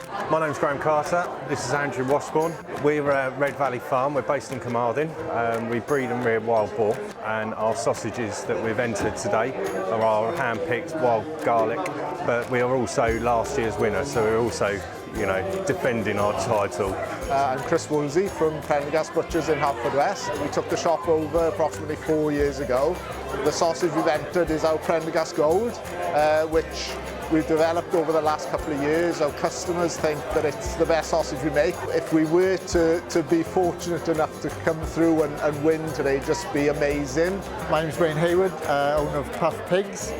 My name's Graham Carter, this is Andrew Washbourne. We're a Red Valley farm, we're based in Carmarthen. We breed and rear wild boar, and our sausages that we've entered today are our hand-picked wild garlic, but we are also last year's winner, so we're also, defending our title. I'm Chris Flamebaster from Prendergast Butchers in Haverfordwest. We took the shop over approximately 4 years ago. The sausage we've entered is our Prendergast Gold, which we've developed over the last couple of years. Our customers think that it's the best sausage we make. If we were to be fortunate enough to come through and win today, it'd just be amazing. My name is Wayne Hayward, owner of Puff Pigs.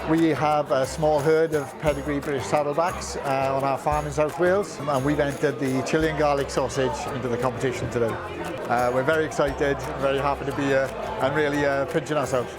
We have a small herd of pedigree British saddlebacks on our farm in South Wales, and we've entered the chili and garlic sausage into the competition today. We're very excited, very happy to be here and really pinching ourselves.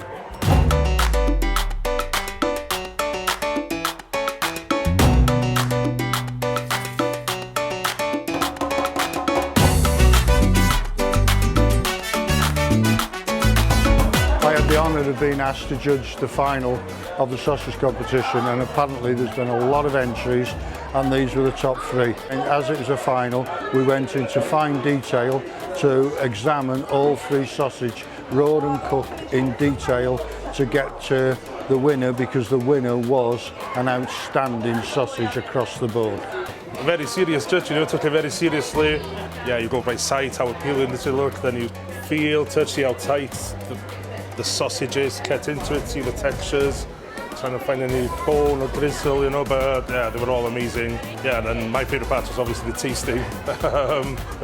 The honour of being asked to judge the final of the sausage competition, and apparently there's been a lot of entries and these were the top three. And as it was a final, we went into fine detail to examine all three sausage, raw and cooked in detail, to get to the winner, because the winner was an outstanding sausage across the board. A very serious judge, took it very seriously. Yeah, you go by sight, how appealing does it look, then you feel, touch, see how tight the sausages, get into it, see the textures, trying to find any bone or gristle, but yeah, they were all amazing. Yeah, and my favourite part was obviously the tasting.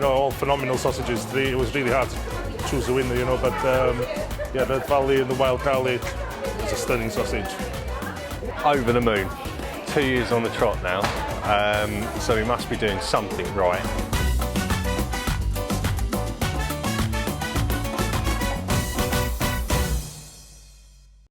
All phenomenal sausages. It was really hard to choose the winner, but yeah, the Valley and the wild garlic was a stunning sausage. Over the moon. 2 years on the trot now, so we must be doing something right.